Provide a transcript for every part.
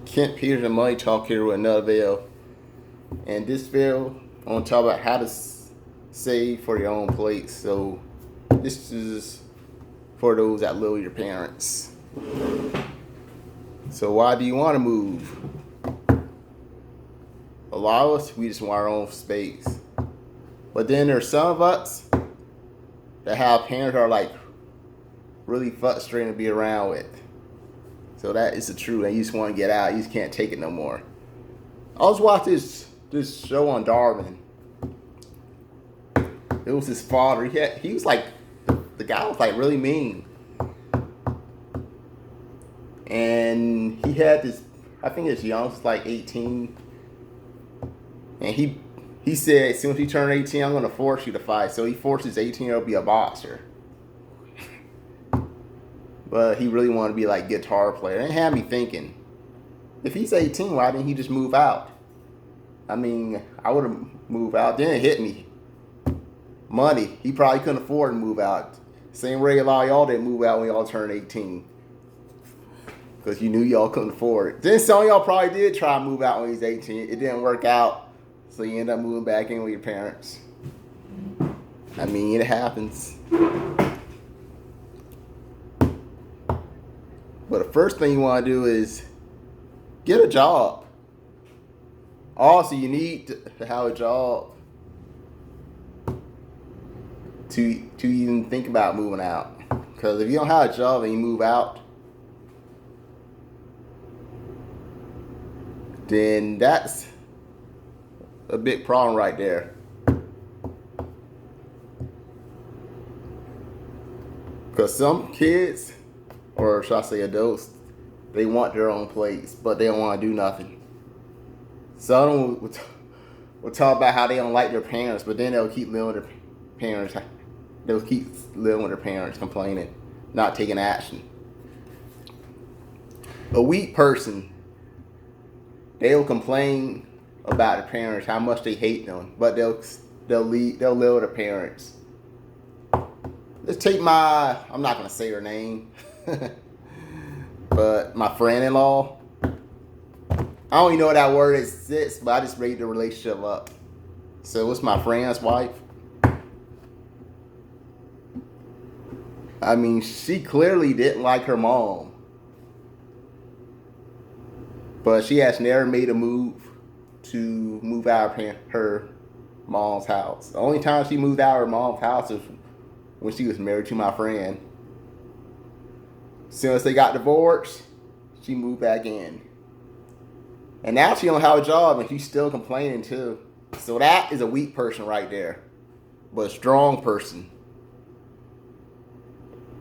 Kent Peters and Money Talk here with another video. And this video, I want to talk about how to save for your own place. So this is for those that live with your parents. So why do you want to move? A lot of us, we just want our own space. But then there's some of us that have parents that are like really frustrating to be around with. So that is the truth. And you just want to get out. You just can't take it no more. I was watching this show on Darwin. It was his father. He was like, the guy was like really mean. And he had this, I think his youngest like 18. And he said, as soon as you turn 18, I'm going to force you to fight. So he forced his 18-year-old to be a boxer. But he really wanted to be like a guitar player. And it had me thinking, if he's 18, why didn't he just move out? I mean, I would have moved out. Then it hit me. Money. He probably couldn't afford to move out. Same way a lot of y'all didn't move out when y'all turned 18. Because you knew y'all couldn't afford it. Then some of y'all probably did try to move out when he was 18. It didn't work out. So you end up moving back in with your parents. I mean, it happens. But the first thing you want to do is get a job. Also, you need to have a job to even think about moving out. Because if you don't have a job and you move out, then that's a big problem right there. Because some kids, or should I say adults, they want their own place, but they don't want to do nothing. Some will talk about how they don't like their parents, but then they'll keep living with their parents. They'll keep living with their parents, complaining, not taking action. A weak person, they'll complain about their parents, how much they hate them, but they'll live with their parents. Let's take I'm not gonna say her name, but my friend-in-law. I don't even know what that word exists, but I just made the relationship up. So it's my friend's wife. I mean, she clearly didn't like her mom, but she has never made a move to move out of her mom's house. The only time she moved out of her mom's house was when she was married to my friend. As soon as they got divorced, she moved back in. And now she don't have a job and she's still complaining too. So that is a weak person right there. But a strong person,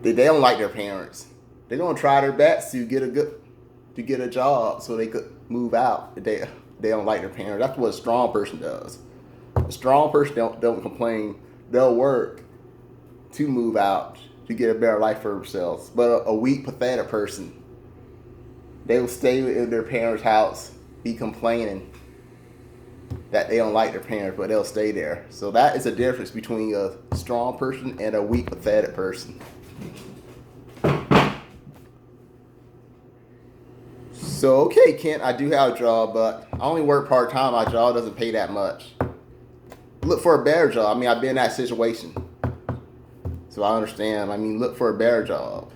they don't like their parents. They're gonna try their best to get a job so they could move out. They don't like their parents. That's what a strong person does. A strong person don't complain. They'll work to move out to get a better life for themselves. But a weak, pathetic person, they will stay in their parents' house, be complaining that they don't like their parents, but they'll stay there. So that is a difference between a strong person and a weak, pathetic person. So, okay, Kent, I do have a job, but I only work part-time. My job doesn't pay that much. Look for a better job. I mean, I've been in that situation. So I understand. I mean, look for a better job.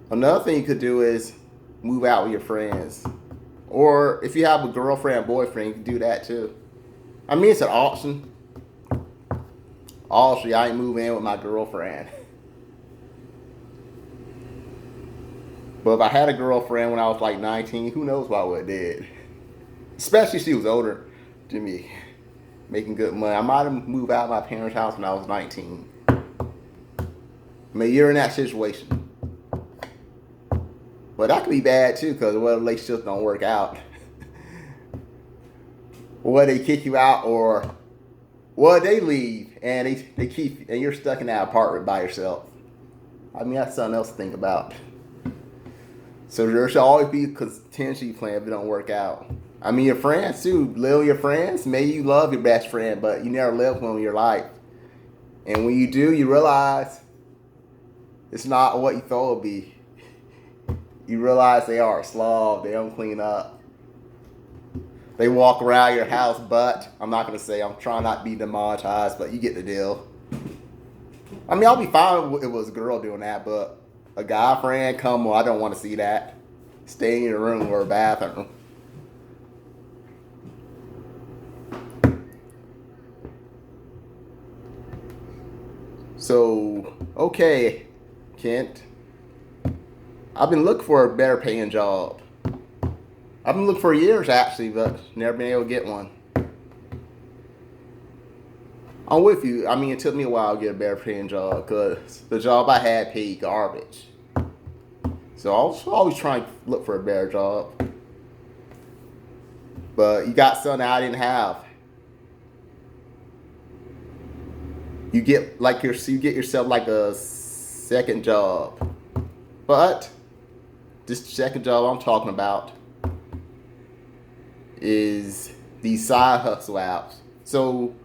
Another thing you could do is move out with your friends. Or if you have a girlfriend, boyfriend, you can do that too. I mean, it's an option. Also, I ain't moving in with my girlfriend. But if I had a girlfriend when I was like 19, who knows what I would have did. Especially if she was older than me, making good money. I might have moved out of my parents' house when I was 19. I mean, you're in that situation. But that could be bad too, because what if relationships don't work out? Or they kick you out, or well, they leave and they keep, and you're stuck in that apartment by yourself. I mean, that's something else to think about. So there should always be a contingency plan if it don't work out. I mean, your friends too. Live with your friends. Maybe you love your best friend, but you never lived with them in your life. And when you do, you realize it's not what you thought it would be. you realize they are a slob. They don't clean up. They walk around your house, but I'm not gonna say, I'm trying not to be demonetized, but you get the deal. I mean, I'll be fine if it was a girl doing that, but a guy friend, come on, I don't want to see that. Stay in your room or a bathroom. So, okay, Kent. I've been looking for a better paying job. I've been looking for years actually, but never been able to get one. I'm with you. I mean, it took me a while to get a better paying job because the job I had paid garbage. So I was always trying to look for a better job. But you got something I didn't have. You get yourself like a second job. But this second job I'm talking about is these side hustle apps. So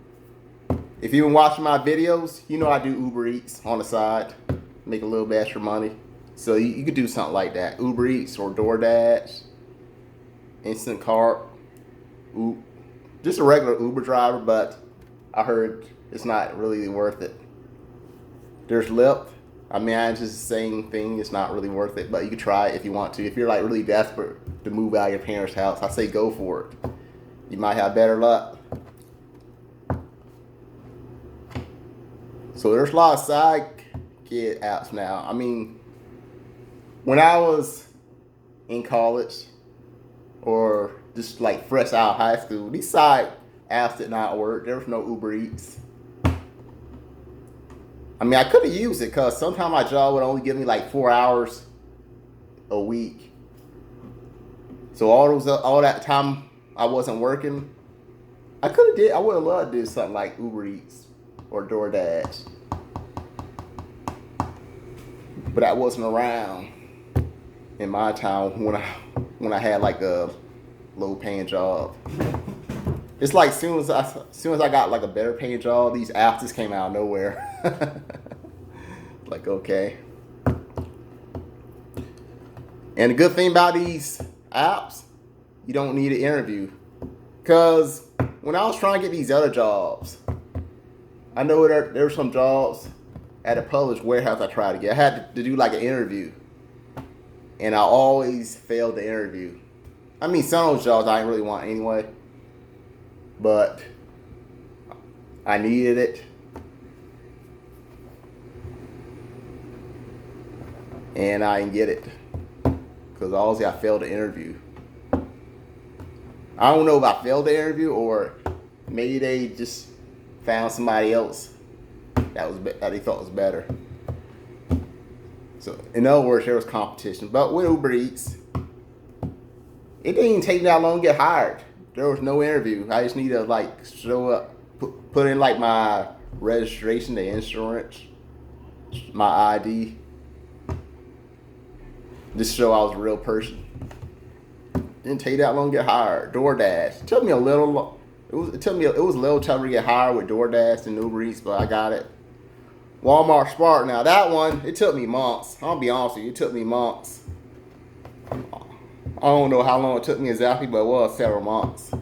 if you've been watching my videos, you know I do Uber Eats on the side, make a little bit extra money. So you could do something like that, Uber Eats or DoorDash, Instant Cart, just a regular Uber driver, but I heard it's not really worth it. There's Lyft. I mean, I'm just saying thing, it's not really worth it, but you could try it if you want to. If you're like really desperate to move out of your parents' house, I say go for it. You might have better luck. So there's a lot of side kid apps now. I mean, when I was in college or just like fresh out of high school, these side apps did not work. There was no Uber Eats. I mean, I could have used it because sometimes my job would only give me like 4 hours a week. So all that time I wasn't working, I would have loved to do something like Uber Eats or DoorDash. But I wasn't around in my time when I had like a low paying job. It's like as soon as I got like a better paying job, these apps just came out of nowhere. Like, okay. And the good thing about these apps, you don't need an interview. Because when I was trying to get these other jobs, I know there were some jobs at a Publix warehouse I tried to get. I had to do like an interview. And I always failed the interview. I mean, some of those jobs I didn't really want anyway. But I needed it. And I didn't get it. Because obviously I failed the interview. I don't know if I failed the interview or maybe they just found somebody else that they thought was better. So in other words, there was competition. But with Uber Eats, it didn't even take me that long to get hired. There was no interview. I just need to like show up, put in like my registration, the insurance, my ID, just show I was a real person. Didn't take that long to get hired. DoorDash. It took me a little. It was a little tougher to get hired with DoorDash than Uber Eats, but I got it. Walmart Spark. Now that one, it took me months. I'll be honest with you, it took me months. I don't know how long it took me exactly, but it was several months.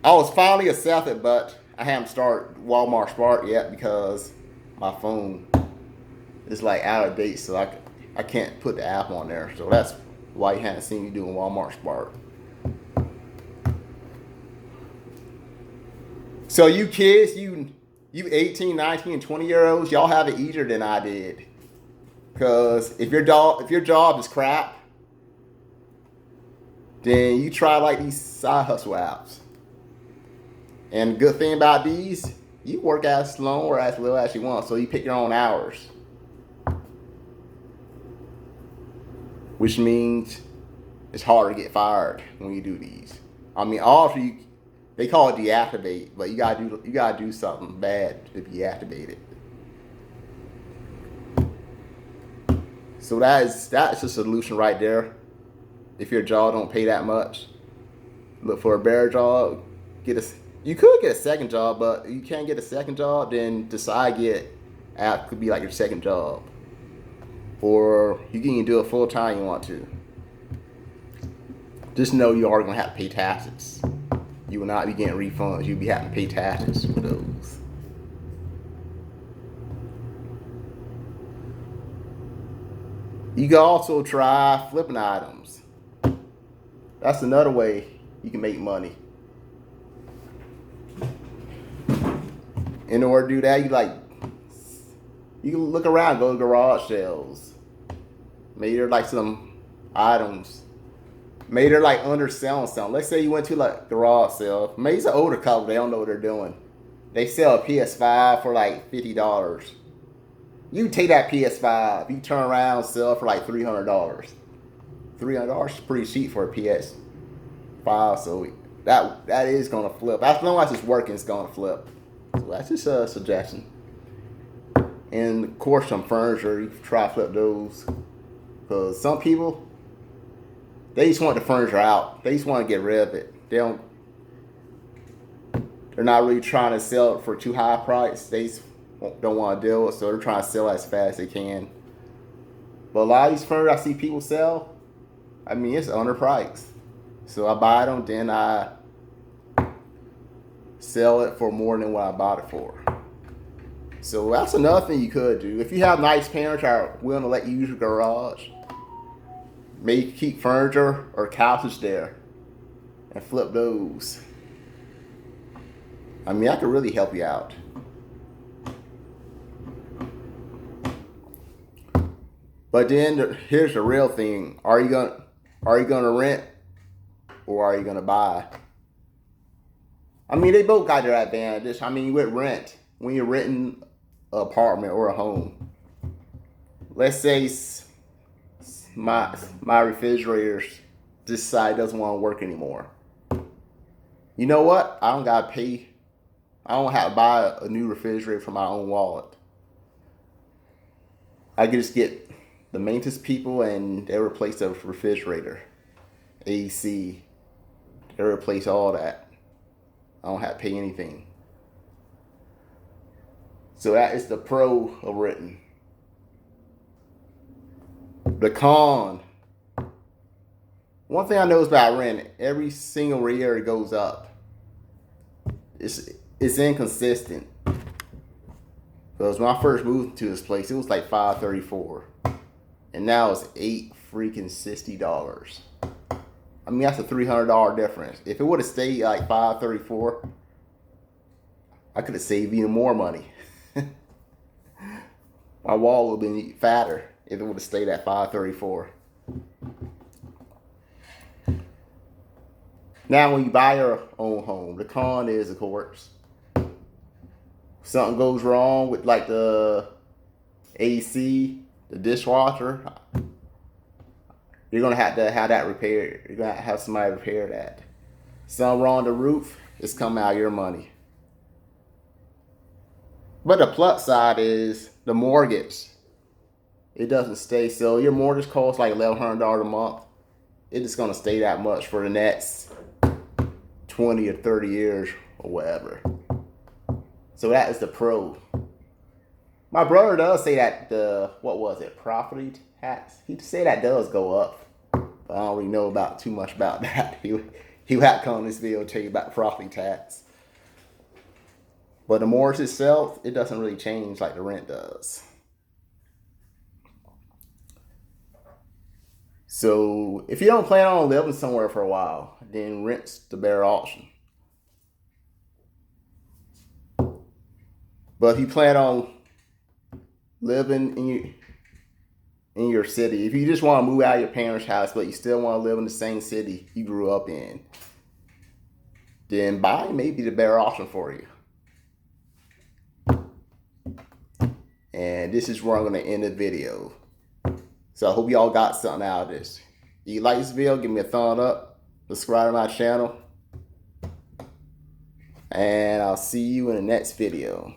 I was finally accepted, but I haven't started Walmart Spark yet because my phone is like out of date, so I can't put the app on there. So that's why you haven't seen me doing Walmart Spark. So you kids, you 18, 19, and 20-year-olds, y'all have it easier than I did. Because if your job is crap, then you try like these side hustle apps. And the good thing about these, you work as long or as little as you want, so you pick your own hours. Which means it's harder to get fired when you do these. I mean, also they call it deactivate, but you gotta do something bad to be activated. So that's the solution right there. If your job don't pay that much, look for a better job. You could get a second job, but you can't get a second job, then decide get app could be like your second job. or you can even do it full time you want to. Just know you are going to have to pay taxes. You will not be getting refunds. You'll be having to pay taxes for those. You can also try flipping items. That's another way you can make money. In order to do that, you can look around, go to garage sales. Maybe they're like some items. Maybe they're like underselling something. Let's say you went to like garage sale. Maybe it's an older couple. They don't know what they're doing. They sell a PS5 for like $50. You take that PS5. You turn around and sell it for like $300. $300 is pretty cheap for a PS5. So that is gonna flip. As long as it's working, it's gonna flip. So that's just a suggestion. And of course, some furniture. You can try to flip those. Because some people, they just want the furniture out. They just want to get rid of it. They're not really trying to sell it for too high a price. They just don't want to deal with it, so they're trying to sell it as fast as they can. But a lot of these furniture I see people sell, I mean, it's underpriced. So I buy them, then I sell it for more than what I bought it for. So that's another thing you could do. If you have nice parents that are willing to let you use your garage, maybe keep furniture or couches there and flip those. I mean, that could really help you out. But then here's the real thing: Are you gonna rent, or are you gonna buy? I mean, they both got their advantages. I mean, with rent, when you're renting an apartment or a home, let's say my refrigerator decide doesn't want to work anymore. You know what? I don't gotta pay. I don't have to buy a new refrigerator from my own wallet. I can just get the maintenance people and they replace the refrigerator, AC. They replace all that. I don't have to pay anything. So that is the pro of renting. The con. One thing I know is about rent, every single year it goes up. It's inconsistent. Because when I first moved to this place, it was like $534. And now it's $860. I mean, that's a $300 difference. If it would have stayed like $534, I could have saved even more money. My wall would have been fatter if it would have stayed at $534. Now, when you buy your own home, the con is, of course, something goes wrong with like the AC, the dishwasher, you're gonna have to have that repaired. You're gonna have somebody repair that. Something wrong with the roof, it's coming out of your money. But the plus side is the mortgage. It doesn't stay. So your mortgage costs like $1,100 a month. It's just gonna stay that much for the next 20 or 30 years or whatever. So that is the pro. My brother does say that property tax. He say that does go up. But I don't really know too much about that. He would have to come on this video and tell you about property tax. But the mortgage itself, it doesn't really change like the rent does. So if you don't plan on living somewhere for a while, then rent's the better option. But if you plan on living in your city, if you just want to move out of your parents' house, but you still want to live in the same city you grew up in, then buying may be the better option for you. And this is where I'm going to end the video. So I hope y'all got something out of this. If you like this video, give me a thumbs up, subscribe to my channel, and I'll see you in the next video.